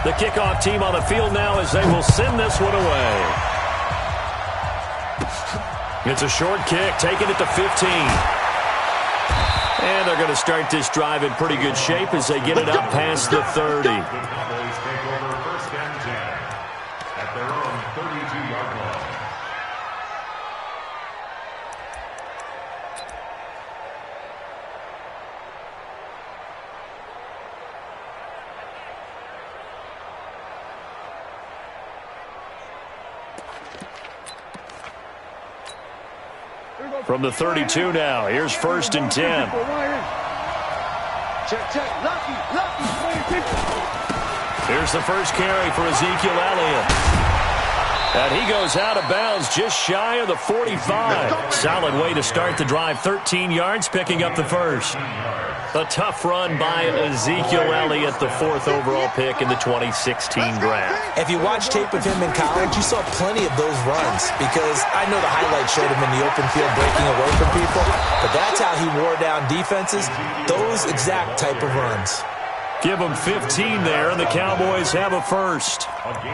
The kickoff team on the field now as they will send this one away. It's a short kick, taking it to 15. And they're going to start this drive in pretty good shape as they get it up past the 30. From the 32 now, here's 1st and 10. Here's the first carry for Ezekiel Elliott. And he goes out of bounds just shy of the 45. Solid way to start the drive, 13 yards, picking up the first. A tough run by Ezekiel Elliott, the 4th overall pick in the 2016 draft. If you watch tape of him in college, you saw plenty of those runs because I know the highlights showed him in the open field breaking away from people, but that's how he wore down defenses, those exact type of runs. Give them 15 there, and the Cowboys have a first.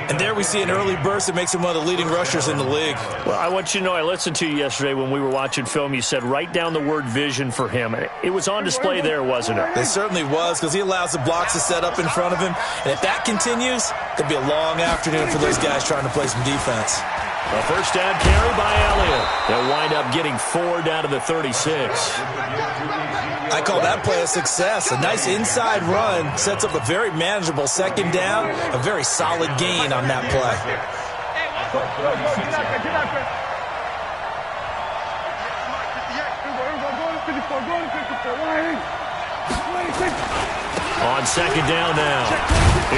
And there we see an early burst that makes him one of the leading rushers in the league. Well, I want you to know, I listened to you yesterday when we were watching film. You said write down the word vision for him. It was on display there, wasn't it? It certainly was, because he allows the blocks to set up in front of him. And if that continues, it could be a long afternoon for those guys trying to play some defense. A first down carry by Elliott. They'll wind up getting 4 down to the 36. I call that play a success. A nice inside run sets up a very manageable 2nd down, a very solid gain on that play. On 2nd down now,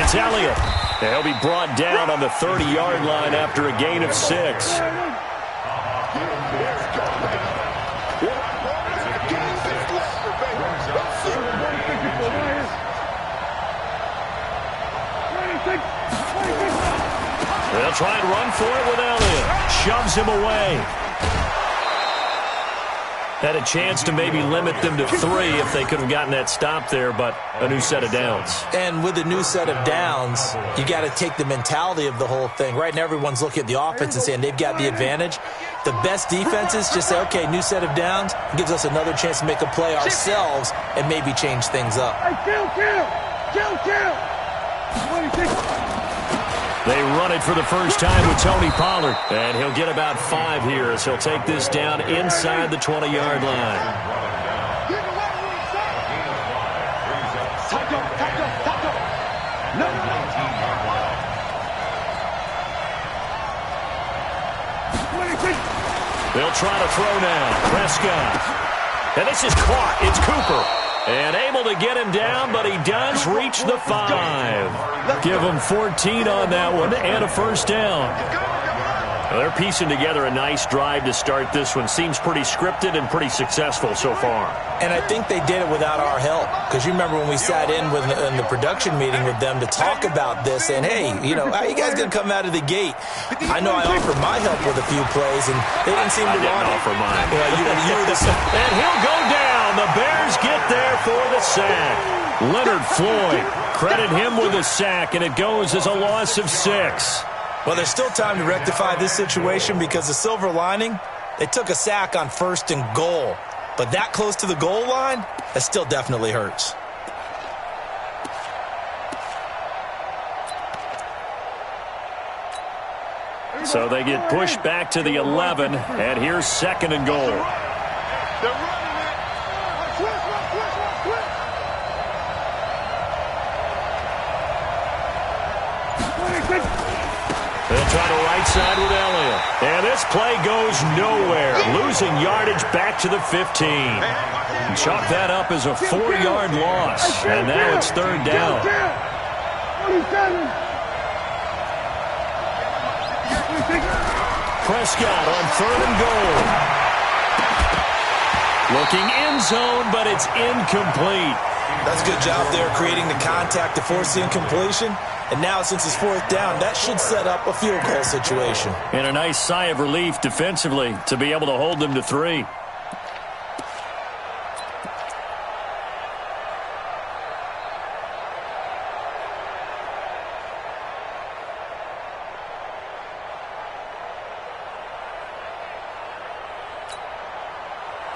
it's Elliott. He'll be brought down on the 30-yard line after a gain of 6. They'll try and run for it with Elliott. Shoves him away. Had a chance to maybe limit them to 3 if they could have gotten that stop there, but a new set of downs. And with a new set of downs, you got to take the mentality of the whole thing. Right now, everyone's looking at the offense and saying they've got the advantage. The best defenses just say, okay, new set of downs. It gives us another chance to make a play ourselves and maybe change things up. They run it for the first time with Tony Pollard. And he'll get about 5 here as he'll take this down inside the 20-yard line. They'll try to throw now. Prescott. And this is caught. It's Cooper. And able to get him down, but he does reach the 5. Give him 14 on that one and a first down. Well, they're piecing together a nice drive to start this one. Seems pretty scripted and pretty successful so far. And I think they did it without our help. Because you remember when we sat in the production meeting with them to talk about this, saying, hey, you know, how you guys going to come out of the gate? I know I offered my help with a few plays, and they didn't seem to want it. Offer mine. And he'll go down. The Bears get there for the sack. Leonard Floyd, credit him with a sack, and it goes as a loss of 6. Well, there's still time to rectify this situation because the silver lining, they took a sack on 1st and goal. But that close to the goal line, that still definitely hurts. So they get pushed back to the 11, and here's 2nd and goal. They'll try to right side with Elliott. And this play goes nowhere. Losing yardage back to the 15. Chalk that up as a 4-yard loss. And now it's 3rd down. Prescott on 3rd and goal. Looking end zone, but it's incomplete. That's a good job there, creating the contact to force the incompletion. And now, since it's 4th down, that should set up a field goal situation. And a nice sigh of relief defensively to be able to hold them to 3.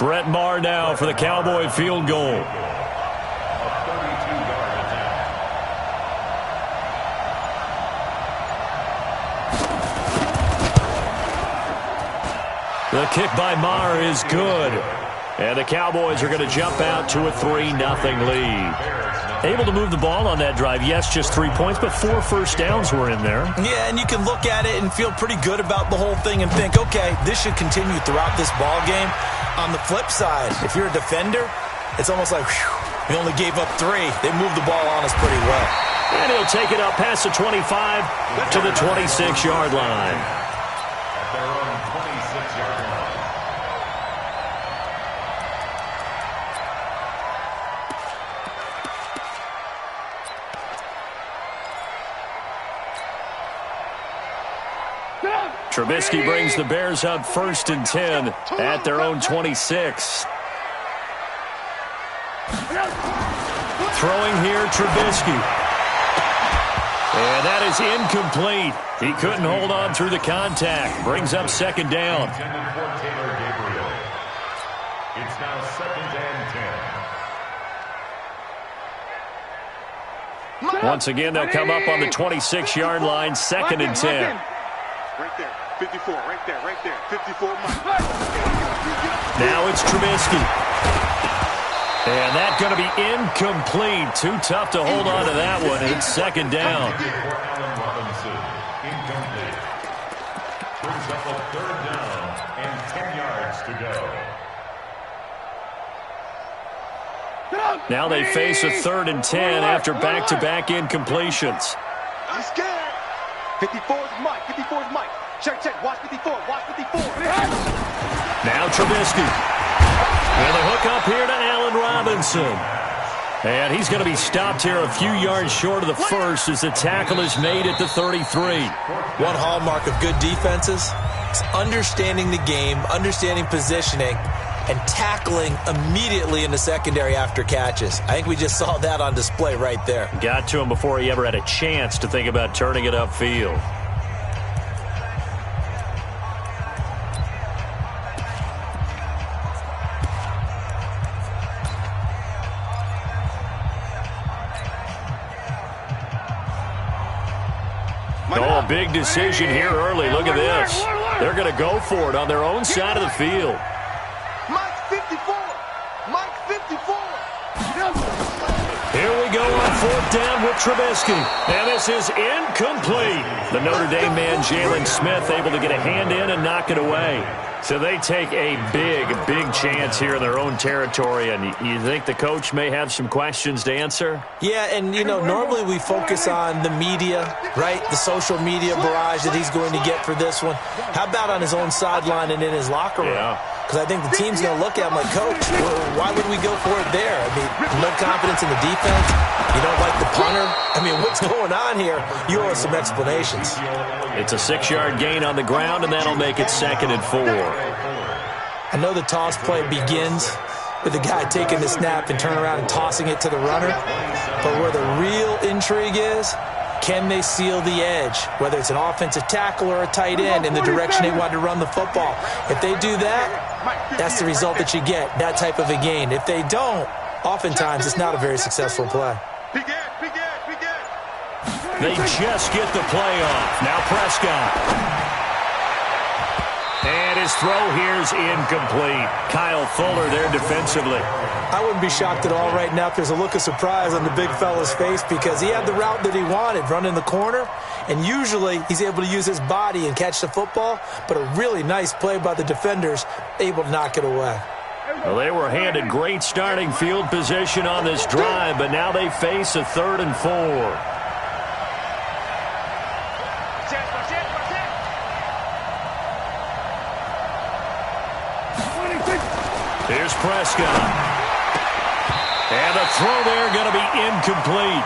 Brett Maher now for the Cowboy field goal. The kick by Maher is good. And the Cowboys are going to jump out to a 3-0 lead. Able to move the ball on that drive. Yes, just 3 points, but 4 first downs were in there. Yeah, and you can look at it and feel pretty good about the whole thing and think, okay, this should continue throughout this ball game. On the flip side, if you're a defender, it's almost like, whew, we only gave up 3. They moved the ball on us pretty well. And he'll take it up past the 25 to the 26-yard line. Trubisky brings the Bears up 1st and 10 at their own 26. Throwing here, Trubisky. And that is incomplete. He couldn't hold on through the contact. Brings up 2nd down. It's now 2nd and 10. Once again, they'll come up on the 26-yard line, 2nd and 10. Right there, 54, right there, 54. Now it's Trubisky. And that's going to be incomplete. Too tough to hold on to that one. It's 2nd down. Incomplete. Brings up a 3rd down and 10 yards to go. Now they face a 3rd and 10 after back-to-back incompletions. He's scared. 54 is Mike. 54 is Mike. Check. Watch 54. Watch 54. Now Trubisky. And the hook up here to Allen Robinson. And he's going to be stopped here a few yards short of the first as the tackle is made at the 33. One hallmark of good defenses is understanding the game, understanding positioning, and tackling immediately in the secondary after catches. I think we just saw that on display right there. Got to him before he ever had a chance to think about turning it upfield. Oh, a big decision here early. Look at this. They're going to go for it on their own side of the field. Mike 54. Mike 54. Here we go on 4th down with Trubisky. And this is incomplete. The Notre Dame man, Jalen Smith, able to get a hand in and knock it away. So they take a big chance here in their own territory. And you think the coach may have some questions to answer? Yeah, and, you know, normally we focus on the media, right? The social media barrage that he's going to get for this one. How about on his own sideline and in his locker room? Yeah. Because I think the team's going to look at him like, Coach, why would we go for it there? I mean, no confidence in the defense. You don't like the punter. I mean, what's going on here? You owe us some explanations. It's a 6-yard gain on the ground, and that'll make it 2nd and 4. I know the toss play begins with the guy taking the snap and turning around and tossing it to the runner. But where the real intrigue is, can they seal the edge, whether it's an offensive tackle or a tight end in the direction they want to run the football? If they do that, that's the result that you get, that type of a gain. If they don't, oftentimes it's not a very successful play. They just get the play off. Now Prescott. And his throw here is incomplete. Kyle Fuller there defensively. I wouldn't be shocked at all right now if there's a look of surprise on the big fella's face because he had the route that he wanted, running the corner, and usually he's able to use his body and catch the football, but a really nice play by the defenders, able to knock it away. Well, they were handed great starting field position on this drive, but now they face a 3rd and 4. Here's Prescott. And the throw there going to be incomplete.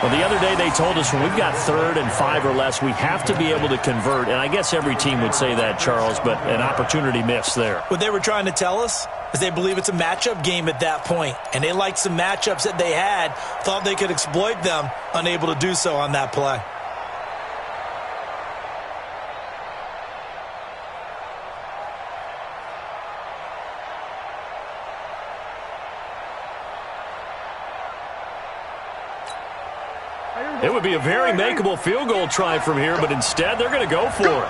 Well, the other day they told us when we've got 3rd and 5 or less, we have to be able to convert. And I guess every team would say that, Charles, but an opportunity missed there. What they were trying to tell us is they believe it's a matchup game at that point. And they liked some matchups that they had, thought they could exploit them, unable to do so on that play. It would be a very makeable field goal try from here, but instead they're going to go for it.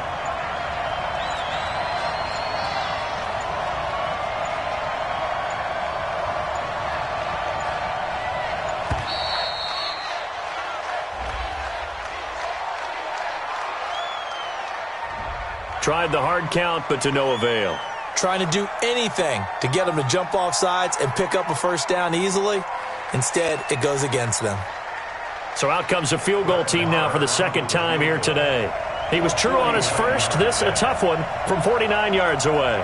Tried the hard count, but to no avail. Trying to do anything to get them to jump off sides and pick up a first down easily. Instead, it goes against them. So out comes the field goal team now for the second time here today. He was true on his first. This a tough one from 49 yards away.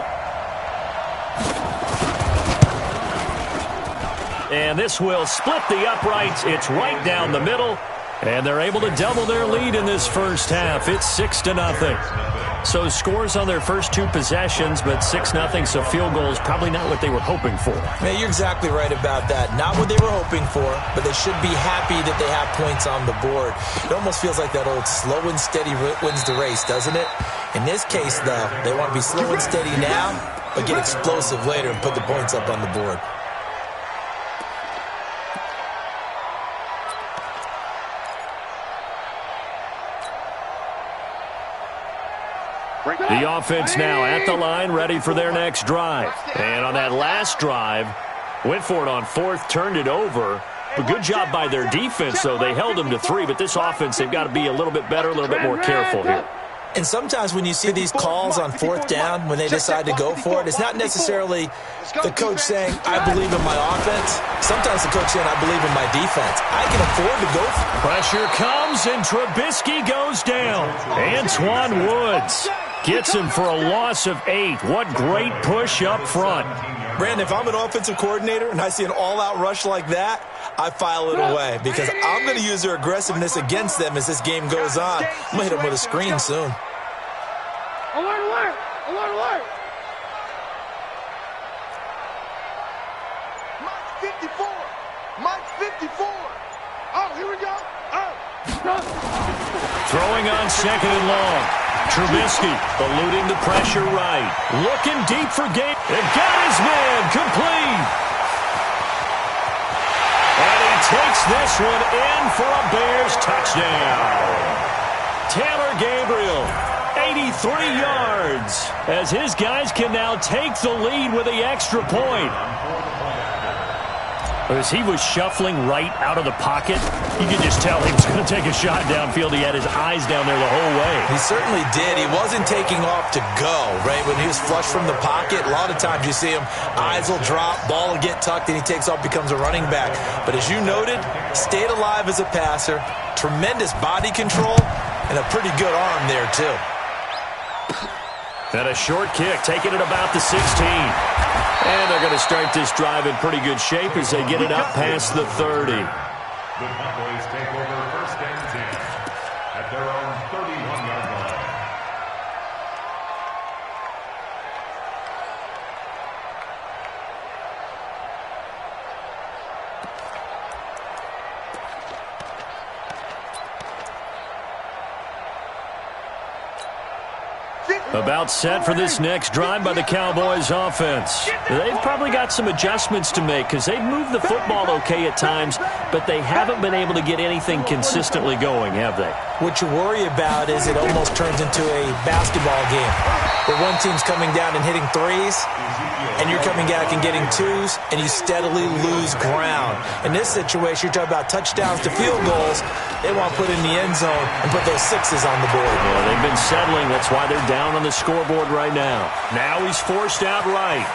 And this will split the uprights. It's right down the middle. And they're able to double their lead in this first half. It's 6-0. So scores on their first two possessions, but 6-0, so field goal is probably not what they were hoping for. Man, you're exactly right about that. Not what they were hoping for, but they should be happy that they have points on the board. It almost feels like that old slow and steady wins the race, doesn't it? In this case, though, they want to be slow and steady now, but get explosive later and put the points up on the board. The offense now at the line, ready for their next drive. And on that last drive, went for it on fourth, turned it over. A good job by their defense, though. They held them to 3, but this offense, they've got to be a little bit better, a little bit more careful here. And sometimes when you see these calls on fourth down, when they decide to go for it, it's not necessarily the coach saying, I believe in my offense. Sometimes the coach saying, I believe in my defense. I can afford to go for it. Pressure comes, and Trubisky goes down. Antoine Woods gets him for a loss of 8. What great push up front. Brandon, if I'm an offensive coordinator and I see an all-out rush like that, I file it away because I'm going to use their aggressiveness against them as this game goes on. I'm going to hit them with a screen soon. Alert, alert! Alert, alert! Mike 54! Mike 54! Oh, here we go! Oh! Throwing on second and long. Trubisky eluding the pressure right. Looking deep for game. And got his man complete. And he takes this one in for a Bears touchdown. Taylor Gabriel, 83 yards, as his guys can now take the lead with the extra point. As he was shuffling right out of the pocket, you could just tell he was going to take a shot downfield. He had his eyes down there the whole way. He certainly did. He wasn't taking off to go, right? When he was flush from the pocket, a lot of times you see him, eyes will drop, ball will get tucked, and he takes off, becomes a running back. But as you noted, stayed alive as a passer, tremendous body control, and a pretty good arm there, too. And a short kick, taking it about the 16. And they're going to start this drive in pretty good shape as they get it up past the 30. The Cowboys take over first and 10 at their own 31-yard line. About set for this next drive by the Cowboys offense. They've probably got some adjustments to make because they've moved the football okay at times, but they haven't been able to get anything consistently going, have they? What you worry about is it almost turns into a basketball game where one team's coming down and hitting threes, and you're coming back and getting twos, and you steadily lose ground. In this situation, you're talking about touchdowns to field goals. They want to put in the end zone and put those sixes on the board. Yeah, they've been settling. That's why they're down on the scoreboard right now. Now he's forced out right.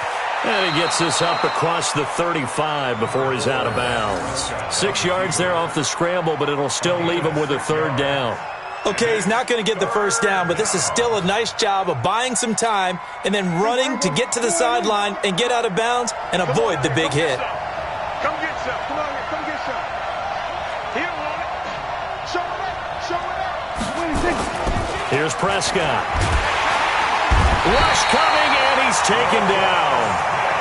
And he gets this up across the 35 before he's out of bounds. 6 yards there off the scramble, but it'll still leave him with a third down. Okay, he's not going to get the first down, but this is still a nice job of buying some time and then running to get to the sideline and get out of bounds and avoid the big hit. Come get some. Come on here. Come get some. He don't want it. Show it up. Show it up. Here's Prescott. Rush coming, and he's taken down.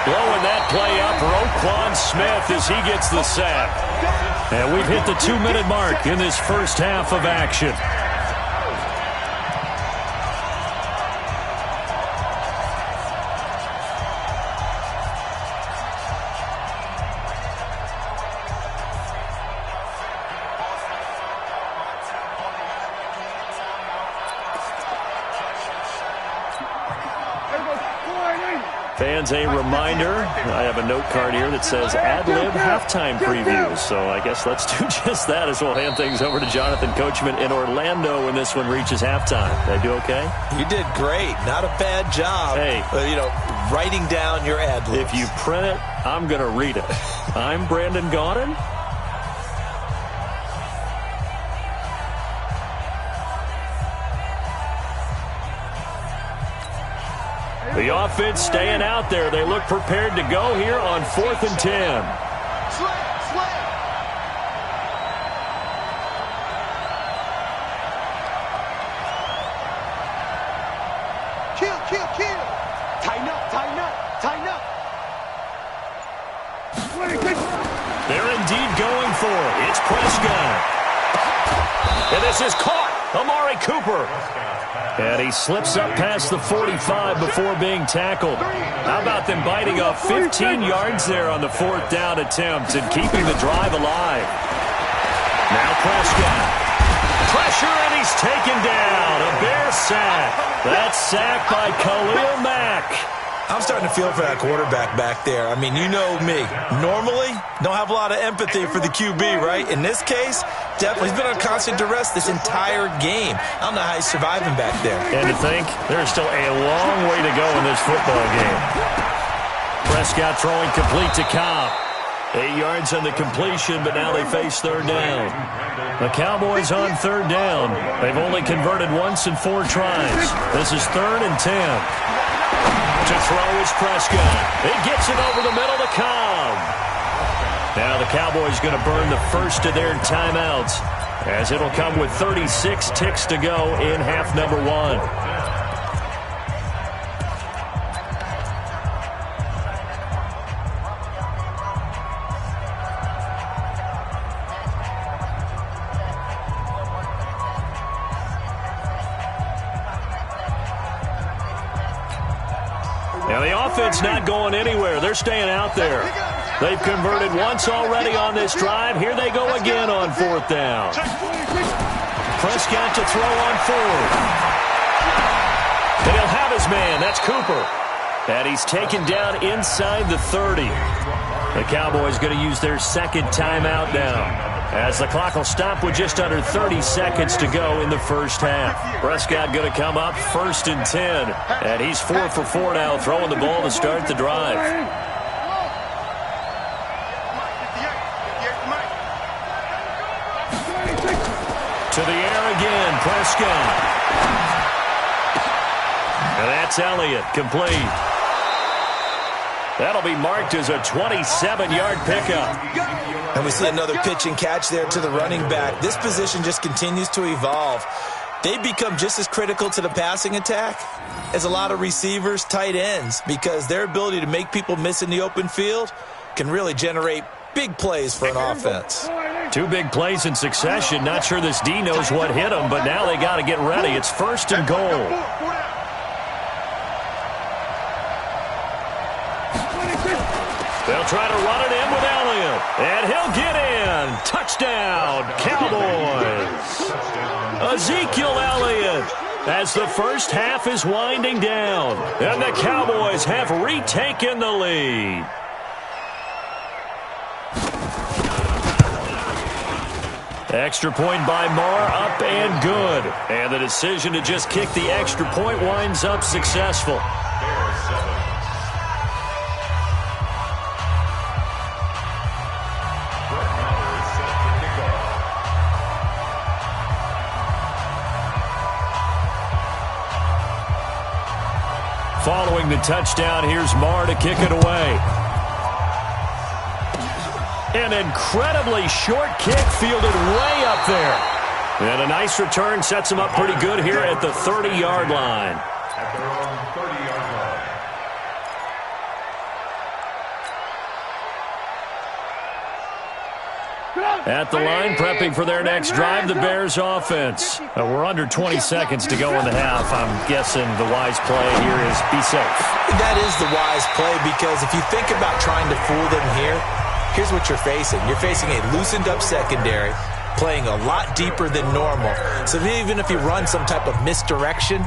Blowing that play up, Roquan Smith as he gets the sack. And we've hit the 2-minute mark in this first half of action. Fans, a reminder, I have a note card here that says ad-lib halftime previews. So I guess let's do just that as we'll hand things over to Jonathan Coachman in Orlando when this one reaches halftime. Did I do okay? You did great. Not a bad job. Hey. Writing down your ad-libs. If you print it, I'm going to read it. I'm Brandon Gaudin. The offense staying out there. They look prepared to go here on 4th and 10. Slam. Kill. Tighten up. They're indeed going for it. It's Prescott. And this is caught. Amari Cooper. And he slips up past the 45 before being tackled. How about them biting off 15 yards there on the 4th down attempt and keeping the drive alive? Now Prescott. Pressure, and he's taken down. A Bear sack. That's sacked by Khalil Mack. I'm starting to feel for that quarterback back there. I mean, you know me. Normally, don't have a lot of empathy for the QB, right? In this case, definitely. He's been on constant duress this entire game. I don't know how he's surviving back there. And to think, there's still a long way to go in this football game. Prescott throwing complete to Cobb. 8 yards on the completion, but now they face 3rd down. The Cowboys on 3rd down. They've only converted once in 4 tries. This is 3rd and 10. To throw is Prescott. It gets it over the middle to Cobb. Now the Cowboys going to burn the first of their timeouts, as it'll come with 36 ticks to go in half number 1. Now the offense not going anywhere. They're staying out there. They've converted once already on this drive. Here they go again on 4th down. Prescott to throw on 4th. And he'll have his man. That's Cooper. And he's taken down inside the 30. The Cowboys going to use their 2nd timeout now, as the clock will stop with just under 30 seconds to go in the first half. Prescott going to come up 1st and 10. And he's 4 for 4 now, throwing the ball to start the drive. To the air again, Prescott. And that's Elliott, complete. That'll be marked as a 27-yard pickup. And we see another pitch and catch there to the running back. This position just continues to evolve. They become just as critical to the passing attack as a lot of receivers, tight ends, because their ability to make people miss in the open field can really generate big plays for an offense. 2 big plays in succession. Not sure this D knows what hit them, but now they got to get ready. It's 1st and goal. They'll try to run it in with Elliott, and he'll get in. Touchdown, Cowboys. Ezekiel Elliott, as the first half is winding down, and the Cowboys have retaken the lead. Extra point by Marr, up and good. And the decision to just kick the extra point winds up successful. Following the touchdown, here's Marr to kick it away. An incredibly short kick fielded way up there. And a nice return sets him up pretty good here at the 30-yard line. At their own 30-yard line. At the line, prepping for their next drive, the Bears offense. We're under 20 seconds to go in the half. I'm guessing the wise play here is be safe. That is the wise play, because if you think about trying to fool them here, here's what you're facing. You're facing a loosened up secondary, playing a lot deeper than normal. So even if you run some type of misdirection,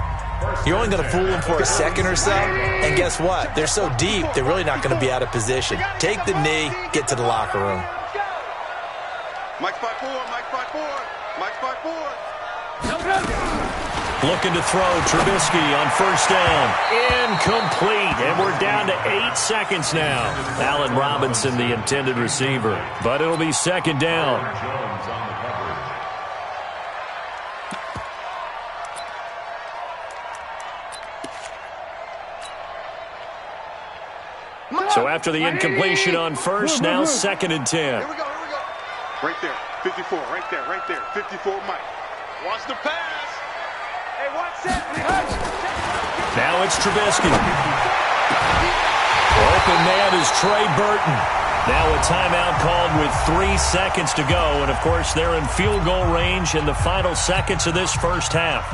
You're only going to fool them for a second or so, and guess what? They're so deep, they're really not going to be out of position. Take the knee, get to the locker room. Mike's 5-4, Mike's 5-4, Mike's 5-4. Looking to throw, Trubisky on first down. Incomplete, and we're down to 8 seconds now. Allen Robinson, the intended receiver, but it'll be second down. So after the incompletion on first, now 2nd and 10. Here we go, here we go. Right there, 54, right there, 54, Mike. Watch the pass. Hey, watch that. Now it's Trubisky. Open man is Trey Burton. Now a timeout called with 3 seconds to go. And, of course, they're in field goal range in the final seconds of this first half.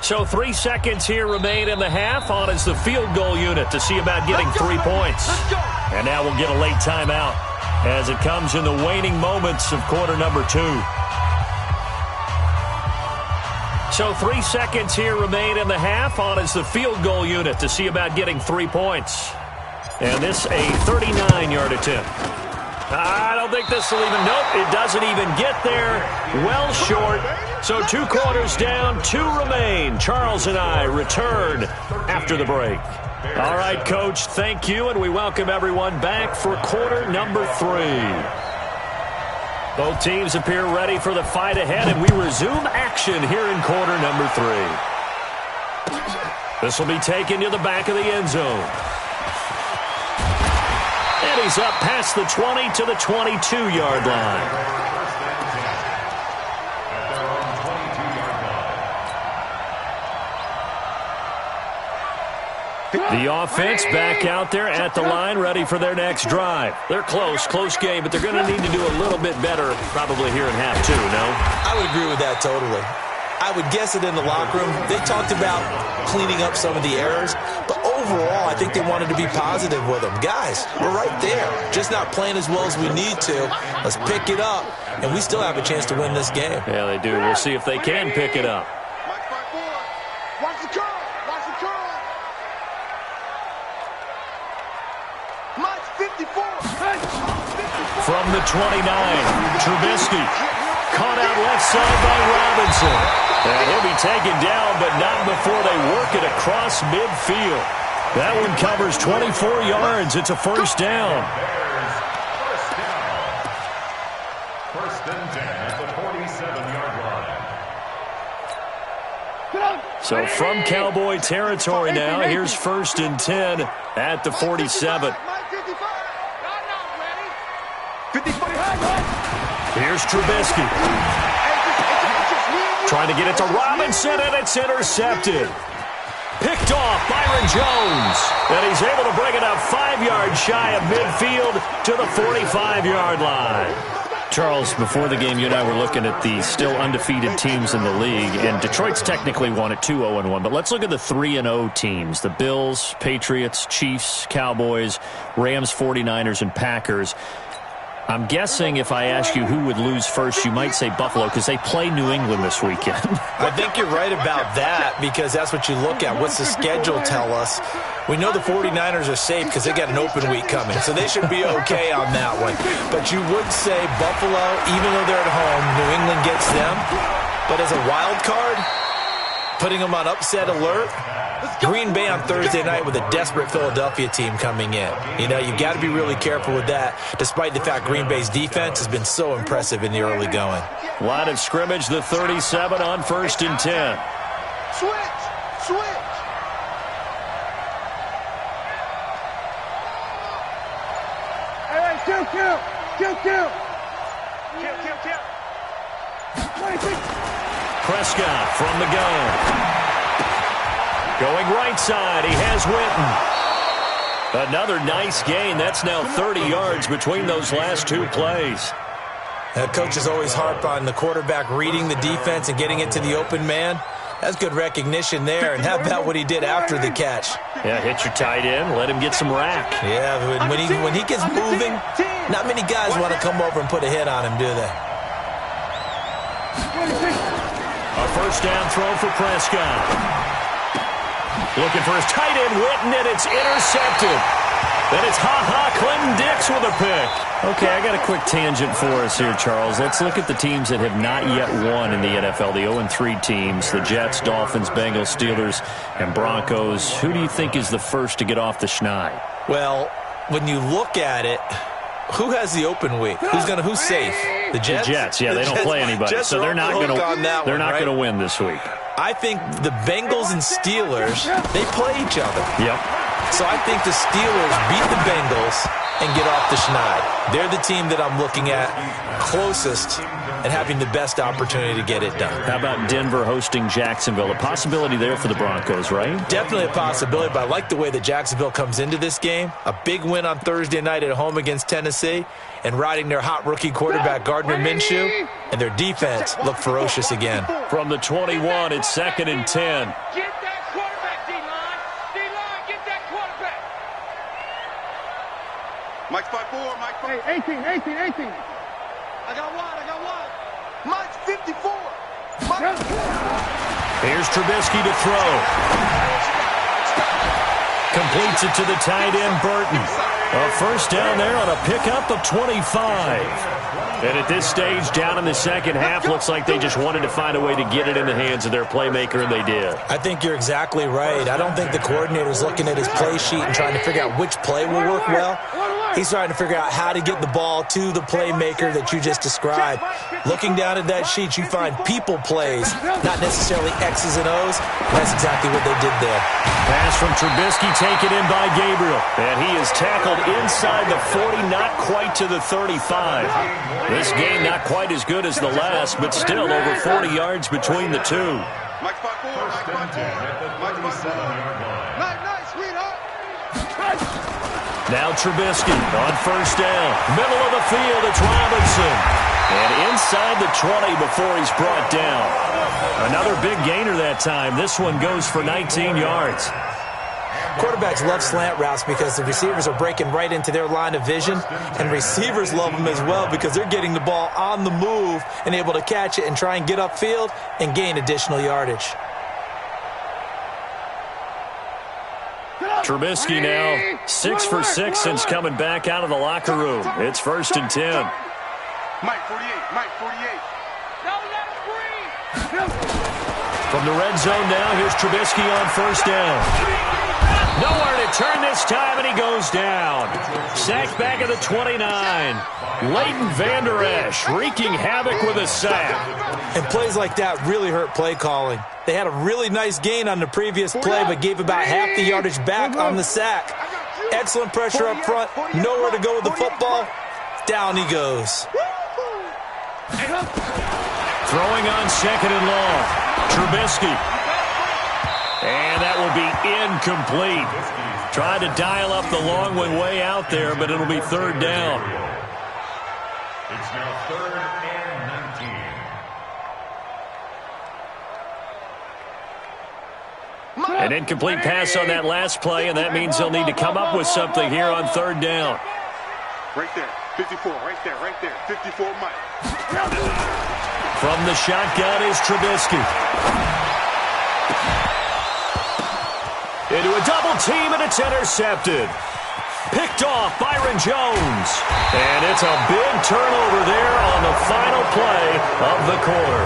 So 3 seconds here remain in the half. On is the field goal unit to see about getting 3 points. And now we'll get a late timeout as it comes in the waning moments of quarter number 2. So 3 seconds here remain in the half. On is the field goal unit to see about getting 3 points. And this a 39-yard attempt. I don't think this will even, nope, it doesn't even get there. Well short. So 2 quarters down, 2 remain. Charles and I return after the break. All right, Coach, thank you, and we welcome everyone back for quarter number 3. Both teams appear ready for the fight ahead, and we resume action here in quarter number 3. This will be taken to the back of the end zone. And he's up past the 20 to the 22-yard line. The offense back out there at the line, ready for their next drive. They're close game, but they're going to need to do a little bit better probably here in half 2, no? I would agree with that totally. I would guess it in the locker room. They talked about cleaning up some of the errors, but overall, I think they wanted to be positive with them. Guys, we're right there, just not playing as well as we need to. Let's pick it up, and we still have a chance to win this game. Yeah, they do. We'll see if they can pick it up. Mike's 5-4. Watch the curl. Watch the curl. Mike's 54. From the 29, Trubisky. Caught out left side by Robinson. And he'll be taken down, but not before they work it across midfield. That one covers 24 yards. It's a first down. First and 10 at the 47-yard line. So from Cowboy territory now, here's first and 10 at the 47. Here's Trubisky. Trying to get it to Robinson, and it's intercepted. Picked off Byron Jones. And he's able to bring it up 5 yards shy of midfield to the 45-yard line. Charles, before the game, you and I were looking at the still undefeated teams in the league, and Detroit's technically won at 2-0-1. But let's look at the 3-0 teams, the Bills, Patriots, Chiefs, Cowboys, Rams, 49ers, and Packers. I'm guessing if I ask you who would lose first, you might say Buffalo because they play New England this weekend. I think you're right about that because that's what you look at. What's the schedule tell us? We know the 49ers are safe because they got an open week coming, so they should be okay on that one. But you would say Buffalo, even though they're at home, New England gets them. But as a wild card, putting them on upset alert, Green Bay on Thursday night with a desperate Philadelphia team coming in. You know, you've got to be really careful with that, despite the fact Green Bay's defense has been so impressive in the early going. Line of scrimmage, the 37 on first and 10. Switch. Hey, kill. Prescott from the gun. Going right side, he has Witten. Another nice gain. That's now 30 yards between those last 2 plays. Coaches always harp on the quarterback reading the defense and getting it to the open man. That's good recognition there. And how about what he did after the catch? Yeah, hit your tight end, let him get some rack. Yeah, when he gets moving, Not many guys want to come over and put a hit on him, do they? A first down throw for Prescott. Looking for his tight end, Witten, and it's intercepted. Then it's Clinton Dix with a pick. Okay, I got a quick tangent for us here, Charles. Let's look at the teams that have not yet won in the NFL, the 0-3 teams, the Jets, Dolphins, Bengals, Steelers, and Broncos. Who do you think is the first to get off the schneid? Well, when you look at it, who has the open week? Who's safe? The Jets? The Jets, yeah, they don't play anybody, so they're not going to win this week. I think the Bengals and Steelers, they play each other. Yep. So I think the Steelers beat the Bengals and get off the schneid. They're the team that I'm looking at closest and having the best opportunity to get it done. How about Denver hosting Jacksonville? A possibility there for the Broncos, right? Definitely a possibility, but I like the way that Jacksonville comes into this game. A big win on Thursday night at home against Tennessee and riding their hot rookie quarterback Gardner Minshew, and their defense looked ferocious again. From the 21, it's 2nd and 10. Get that quarterback, D-line. D-line, get that quarterback. Mike's 5'4", Mike 5'4". Hey, 18. I got one. Mike's 54. Mike. Here's Trubisky to throw. Completes it to the tight end, Burton. A first down there on a pickup of 25. And at this stage, down in the second half, looks like they just wanted to find a way to get it in the hands of their playmaker, and they did. I think you're exactly right. I don't think the coordinator's looking at his play sheet and trying to figure out which play will work well. He's trying to figure out how to get the ball to the playmaker that you just described. Looking down at that sheet, you find people plays, not necessarily X's and O's. That's exactly what they did there. Pass from Trubisky taken in by Gabriel. And he is tackled inside the 40, not quite to the 35. This game not quite as good as the last, but still over 40 yards between the two. Mike's 5'4", Mike's 5'4". Mike's 5'4". Nice, sweetheart. Now Trubisky on first down. Middle of the field, it's Robinson. And inside the 20 before he's brought down. Another big gainer that time. This one goes for 19 yards. Quarterbacks love slant routes because the receivers are breaking right into their line of vision, and receivers love them as well because they're getting the ball on the move and able to catch it and try and get upfield and gain additional yardage. Trubisky now 6 for 6 since coming back out of the locker room. It's 1st and 10. Mike 48. Don't let him breathe. From the red zone now, here's Trubisky on first down. Nowhere to turn this time, and he goes down. Sacked back at the 29. Leighton Vander Esch wreaking havoc with a sack. And plays like that really hurt play calling. They had a really nice gain on the previous play, but gave about half the yardage back on the sack. Excellent pressure up front. Nowhere to go with the football. Down he goes. Throwing on 2nd and long. Trubisky. And that will be incomplete. Tried to dial up the long one way out there, but it'll be 3rd down. It's now 3rd and 19. An incomplete pass on that last play, and that means they'll need to come up with something here on 3rd down. Right there. 54. Right there. 54, Mike. From the shotgun is Trubisky. Into a double team, and it's intercepted. Picked off Byron Jones. And it's a big turnover there on the final play of the quarter.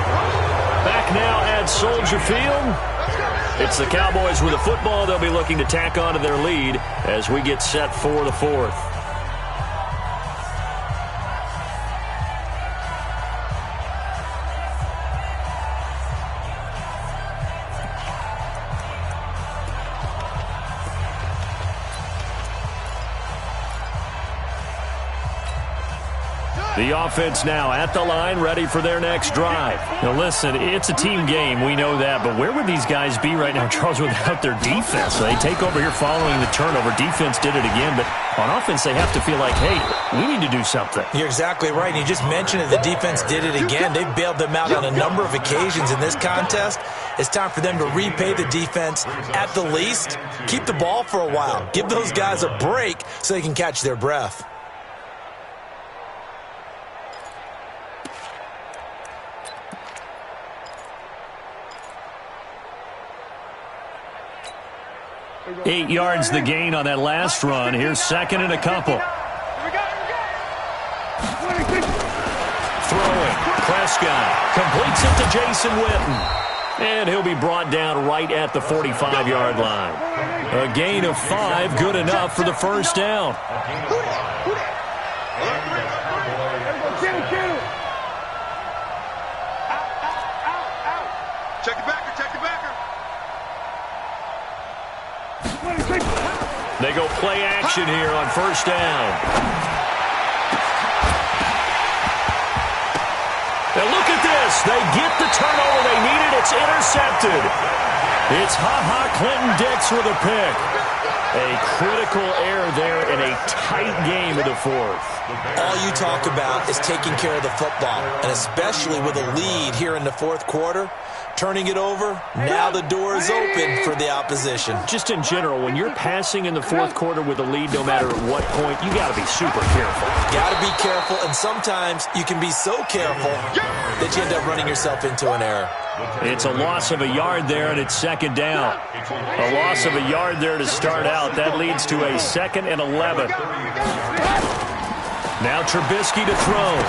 Back now at Soldier Field. It's the Cowboys with the football. They'll be looking to tack on to their lead as we get set for the 4th. The offense now at the line, ready for their next drive. Now listen, it's a team game, we know that, but where would these guys be right now, Charles, without their defense? So they take over here following the turnover. Defense did it again, but on offense they have to feel like, hey, we need to do something. You're exactly right. You just mentioned it. The defense did it again. They've bailed them out on a number of occasions in this contest. It's time for them to repay the defense at the least. Keep the ball for a while. Give those guys a break so they can catch their breath. 8 yards the gain on that last run. Here's second and a couple. Throwing. Prescott completes it to Jason Witten. And he'll be brought down right at the 45-yard line. A gain of 5, good enough for the first down. Check the backer, check the backer. They go play action here on first down. Now look at this. They get the turnover they needed. It's intercepted. It's Ha-Ha Clinton-Dix with a pick. A critical error there in a tight game of the fourth. All you talk about is taking care of the football, and especially with a lead here in the fourth quarter. Turning it over, now the door is open for the opposition. Just in general, when you're passing in the fourth quarter with a lead, no matter at what point, you got to be super careful. Got to be careful, and sometimes you can be so careful that you end up running yourself into an error. It's a loss of a yard there, and it's second down. A loss of a yard there to start out. That leads to a 2nd and 11. Now Trubisky to throw.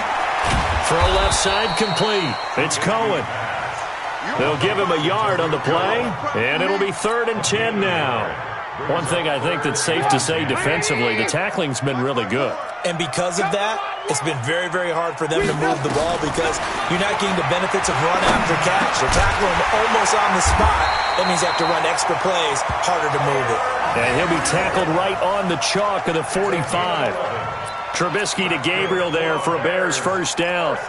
Throw left side complete. It's Cohen. They'll give him a yard on the play, and it'll be 3rd and 10 now. One thing I think that's safe to say defensively, the tackling's been really good. And because of that, it's been very, very hard for them to move the ball because you're not getting the benefits of run after catch. They're tackling him almost on the spot. That means you have to run extra plays, harder to move it. And he'll be tackled right on the chalk of the 45. Trubisky to Gabriel there for a Bears first down.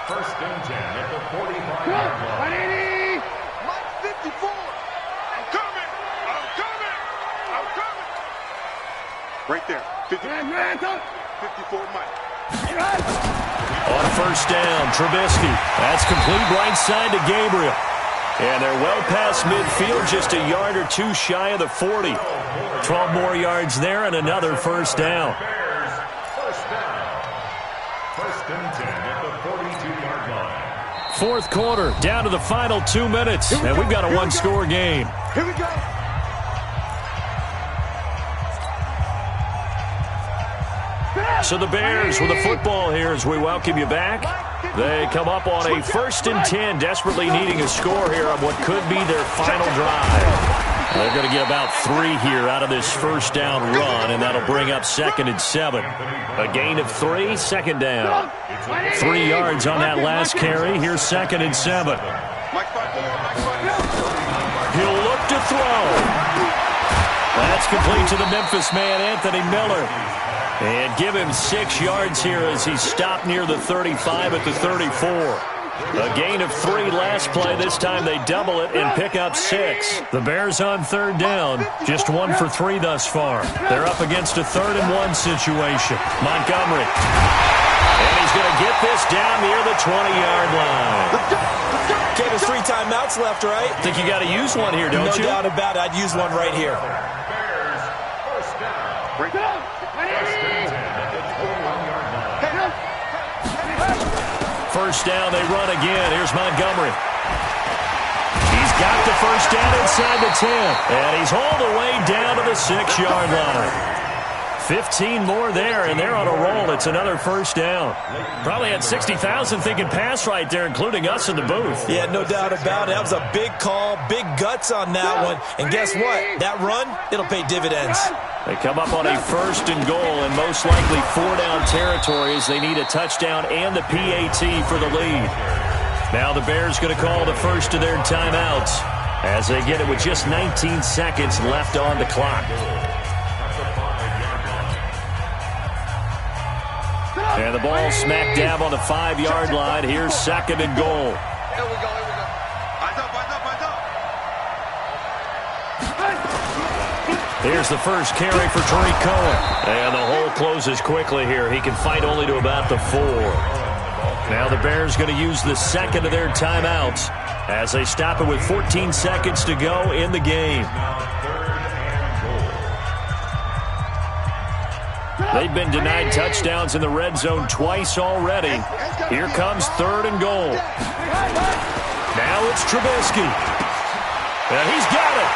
First and 10 at the 45-yard line. Mike 54. I'm coming. I'm coming. I'm coming. Right there. 54 Mike. On first down, Trubisky. That's complete right side to Gabriel. And they're well past midfield, just a yard or two shy of the 40. 12 more yards there and another first down. Bears, first down. First and 10 at the 42-yard line. Fourth quarter, down to the final 2 minutes, and we've got a one-score game. Here we go. So the Bears with the football here as we welcome you back. They come up on a 1st and 10, desperately needing a score here on what could be their final drive. They're going to get about 3 here out of this first down run, and that'll bring up 2nd and 7. A gain of 3, second down. 3 yards on that last carry. Here's 2nd and 7. He'll look to throw. That's complete to the Memphis man, Anthony Miller. And give him 6 yards here as he stopped near the 35 at the 34. A gain of 3 last play. This time they double it and pick up 6. The Bears on 3rd down. Just 1 for 3 thus far. They're up against a 3rd and 1 situation. Montgomery. And he's going to get this down near the 20-yard line. Okay, there's 3 timeouts left, right? Think you got to use one here, don't you? No doubt about it. I'd use one right here. Bears, first down. First and 10 at the 21-yard line. First down, they run again. Here's Montgomery. He's got the first down inside the 10. And he's all the way down to the 6-yard line. 15 more there, and they're on a roll. It's another first down. Probably had 60,000 thinking pass right there, including us in the booth. Yeah, no doubt about it. That was a big call, big guts on that one. And guess what? That run, it'll pay dividends. They come up on a 1st and goal, and most likely 4-down territory as they need a touchdown and the PAT for the lead. Now the Bears going to call the first of their timeouts as they get it with just 19 seconds left on the clock. And the ball smack dab on the 5-yard line. Here's 2nd and goal. Here we go, here we go. Eyes up, eyes up, eyes up. Here's the first carry for Tariq Cohen. And the hole closes quickly here. He can fight only to about the 4. Now the Bears going to use the 2nd of their timeouts as they stop it with 14 seconds to go in the game. They've been denied touchdowns in the red zone twice already. Here comes 3rd and goal. Now it's Trubisky. And he's got it.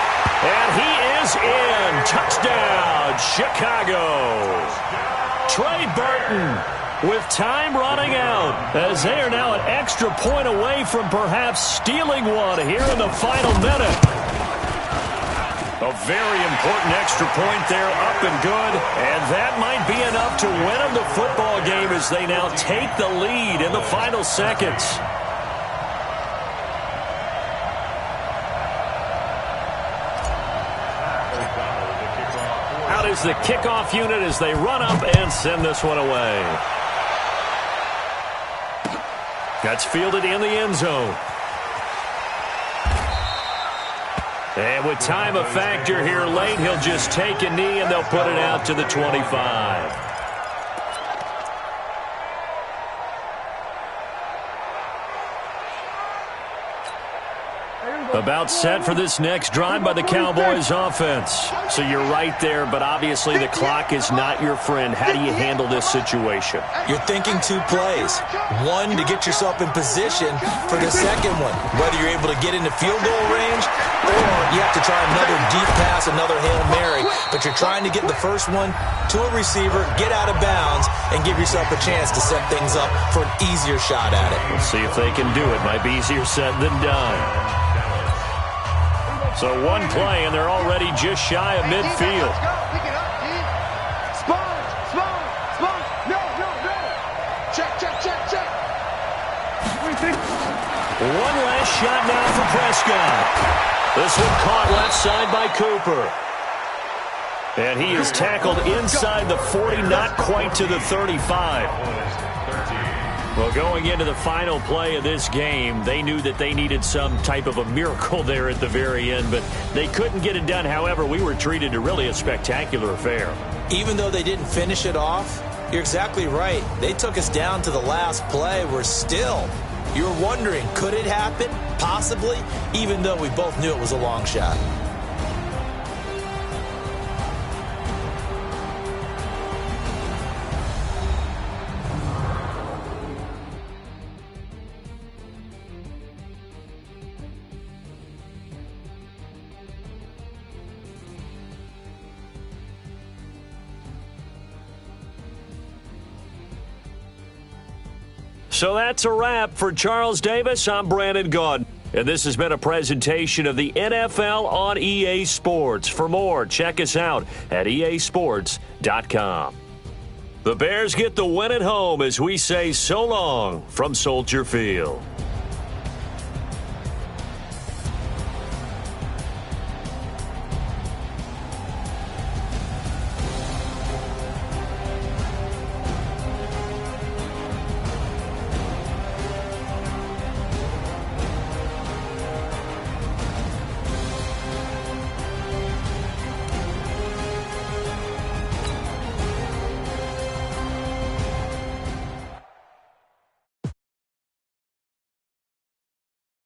And he is in. Touchdown, Chicago. Trey Burton with time running out as they are now an extra point away from perhaps stealing one here in the final minute. A very important extra point there, up and good. And that might be enough to win them the football game as they now take the lead in the final seconds. Out is the kickoff unit as they run up and send this one away. That's fielded in the end zone. And with time a factor here late, he'll just take a knee and they'll put it out to the 25. About set for this next drive by the Cowboys offense. So you're right there, but obviously the clock is not your friend. How do you handle this situation? You're thinking two plays. One, to get yourself in position for the second one, whether you're able to get into field goal range or you have to try another deep pass, another Hail Mary. But you're trying to get the first one to a receiver, get out of bounds, and give yourself a chance to set things up for an easier shot at it. We'll see if they can do it. Might be easier said than done. So one play, and they're already just shy of midfield. Pick it up, D. Spawn. No. Check. What do you think? One last shot now for Prescott. This one caught left side by Cooper. And he is tackled inside the 40, not quite to the 35. Well, going into the final play of this game, they knew that they needed some type of a miracle there at the very end, but they couldn't get it done. However, we were treated to really a spectacular affair. Even though they didn't finish it off, you're exactly right. They took us down to the last play. We're still, you're wondering, could it happen? Possibly, even though we both knew it was a long shot. So that's a wrap for Charles Davis. I'm Brandon Gaudin. And this has been a presentation of the NFL on EA Sports. For more, check us out at easports.com. The Bears get the win at home as we say so long from Soldier Field.